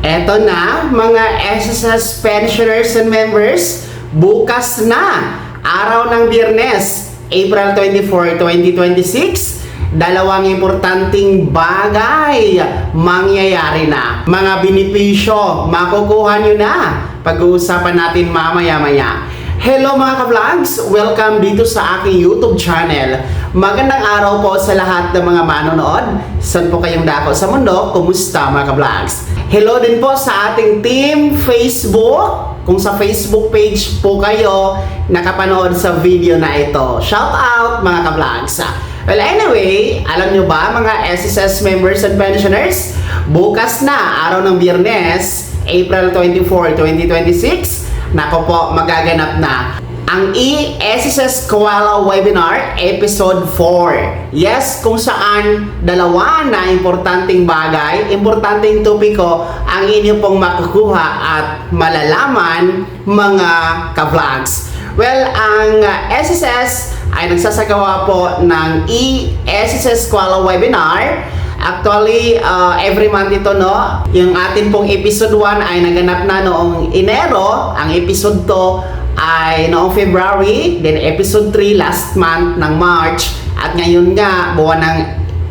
Eto na mga SSS pensioners and members, bukas na, araw ng Biyernes, April 24, 2026, dalawang importanteng bagay mangyayari na. Mga benepisyo, makukuha nyo na. Pag-uusapan natin mamaya-maya. Hello mga ka-vlogs! Welcome dito sa aking YouTube channel. Magandang araw po sa lahat ng mga manonood. Saan po kayong dako sa mundo? Kumusta mga ka-vlogs? Hello din po sa ating team Facebook. Kung sa Facebook page po kayo nakapanood sa video na ito. Shout out mga ka-vlogs! Well anyway, alam nyo ba mga SSS members and pensioners? Bukas na, araw ng Biyernes, April 24, 2026. Nako po, magaganap na ang e-SSS Koala Webinar Episode 4. Yes, kung saan dalawa na importanteng bagay, importanteng topiko ang inyo pong makukuha at malalaman mga ka-vlogs. Well, ang SSS ay nagsasagawa po ng e-SSS Koala Webinar. Actually, every month ito, no? Yung atin pong episode 1 ay naganap na noong Enero. Ang episode 2 ay noong February. Then episode 3 last month ng March. At ngayon nga, buwan ng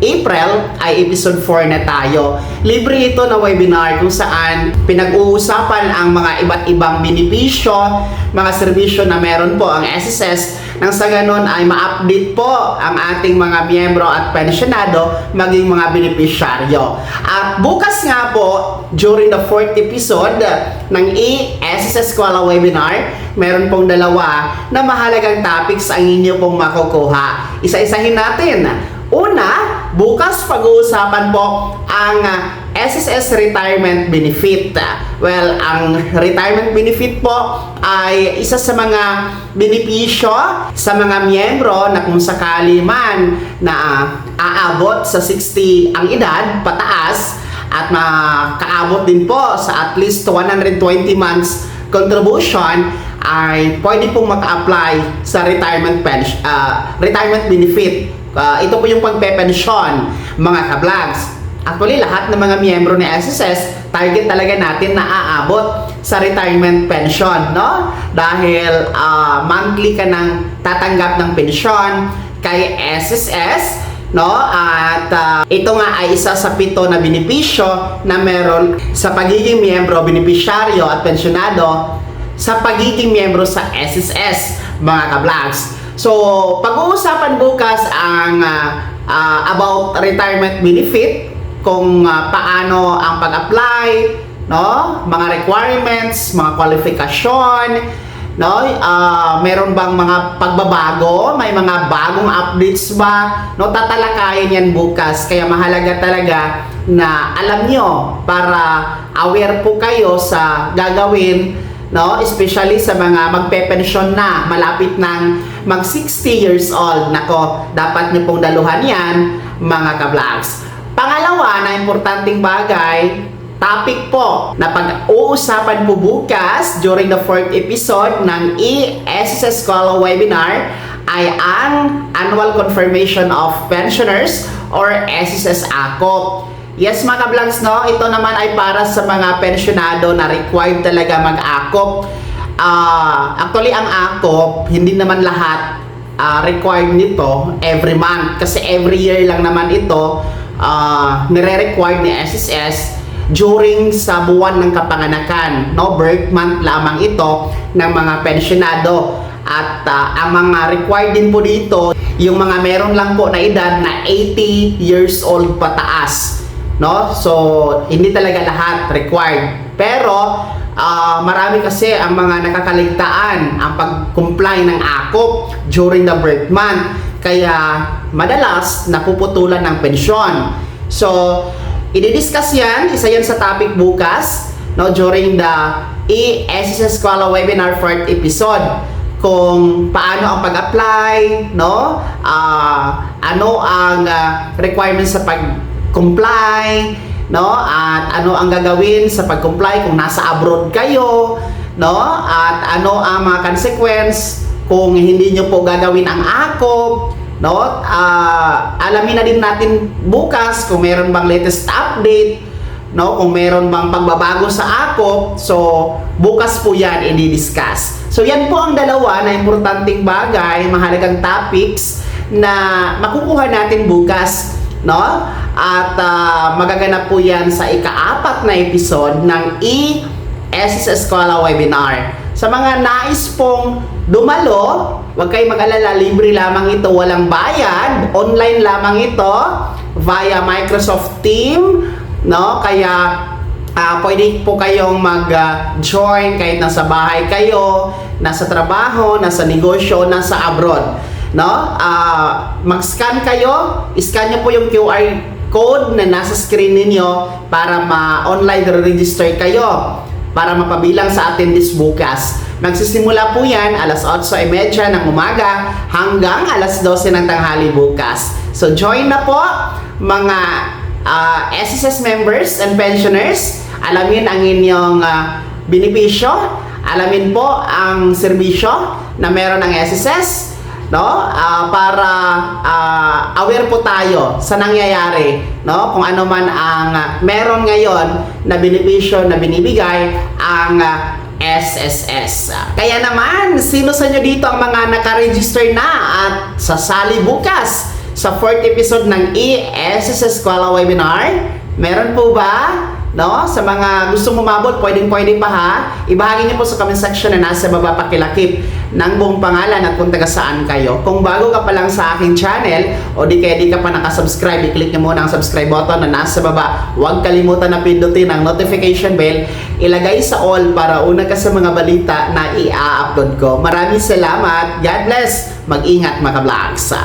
April ay episode 4 na tayo. Libre ito na webinar kung saan pinag-uusapan ang mga iba't ibang benepisyo, mga serbisyo na meron po ang SSS nang sa ganon ay ma-update po ang ating mga miyembro at pensionado maging mga benepisyaryo. At bukas nga po, during the 4th episode ng e-SSS Koala Webinar, meron pong dalawa na mahalagang topics ang inyo pong makukuha. Isa-isahin natin. Una, bukas pag-uusapan po ang SSS Retirement Benefit. Well, ang retirement benefit po ay isa sa mga benepisyo sa mga miyembro na kung sakali man na aabot sa 60 ang edad, pataas, at makaabot din po sa at least 120 months contribution, ay pwede pong maka-apply sa retirement benefit. Ito po yung pagpe-pensyon mga ka-vlogs. Actually, lahat ng mga miyembro ni SSS, target talaga natin na aabot sa retirement pension, no? Dahil monthly ka nang tatanggap ng pensyon kay SSS, no? At ito nga ay isa sa 7 na benepisyo na meron sa pagiging miyembro, benepisyaryo at pensyonado sa pagiging miyembro sa SSS, mga ka-vlogs. So, pag-uusapan bukas ang about retirement benefit, kung paano ang pag-apply, no? Mga requirements, mga qualification, no? Meron bang mga pagbabago, may mga bagong updates ba, no? Tatalakayin yan bukas, kaya mahalaga talaga na alam nyo para aware po kayo sa gagawin, no? Especially sa mga magpe-pensyon na, malapit ng mag 60 years old. Nako, dapat nyo pong daluhan yan, mga ka-vlogs. Pangalawa na importanteng bagay, topic po na pag-uusapan po bukas during the 4th episode ng e-SSS Koala Webinar ay ang Annual Confirmation of Pensioners or SSS AKOP. Yes mga ka-vlogs, no? Ito naman ay para sa mga pensyonado na required talaga mag-AKOP. Actually, ang AKOP, hindi naman lahat required nito every month. Kasi every year lang naman ito nire-required ni SSS during sa buwan ng kapanganakan. No? Birth month lamang ito ng mga pensyonado. At ang mga required din po dito, yung mga meron lang po na edad na 80 years old pataas. No? So, hindi talaga lahat required. Pero, marami kasi ang mga nakakaligtaan ang pag-comply ng AKOP during the birth month. Kaya, madalas napuputulan ng pensyon. So, i-discuss yan. Isa yan sa topic bukas, no? During the e-SSS Koala Webinar 4th episode. Kung paano ang pag-apply, no? Ano ang requirements sa pag-comply, no? At ano ang gagawin sa pag-comply kung nasa abroad kayo, no? At ano ang mga consequence kung hindi nyo po gagawin ang AKOP, no? Alamin na din natin bukas kung meron bang latest update no? Kung meron bang pagbabago sa AKOP, so bukas po yan i-discuss. So yan po ang dalawa na importanteng bagay, mahalagang topics na makukuha natin bukas, no? At magaganap po yan sa ika-4 na episode ng SSS Eskwela Webinar. Sa mga nais pong dumalo, huwag kayong mag-alala, libre lamang ito, walang bayad, online lamang ito via Microsoft Teams, no? Kaya pwede po kayong mag-join kahit nasa bahay kayo, nasa trabaho, nasa negosyo, nasa abroad, no? Mag-scan kayo, scan niyo po yung QR code na nasa screen ninyo para ma-online register kayo para mapabilang sa attendees bukas. Magsisimula po yan alas 8:30 ng umaga hanggang alas 12 ng tanghali bukas. So join na po mga SSS members and pensioners. Alamin ang inyong benepisyo, alamin po ang serbisyo na meron ng SSS, no? Para aware po tayo sa nangyayari, no? Kung ano man ang meron ngayon na benepisyo na binibigay ang SSS. Kaya naman, sino sa inyo dito ang mga naka-register na at sasali bukas sa 4th episode ng SSS Eskwela Webinar? Meron po ba? No? Sa mga gusto umabot, pwedeng pa ha. Ibahagi niyo po sa comment section na nasa baba, pakilakip ng buong pangalan at kung taga saan kayo. Kung bago ka pa lang sa aking channel o di kaya di ka pa nakasubscribe, i-click niyo muna ang subscribe button na nasa baba. Huwag kalimutan na pindutin ang notification bell. Ilagay sa all para una ka sa mga balita na i-upload ko. Maraming salamat. God bless. Mag-ingat mga vlogs.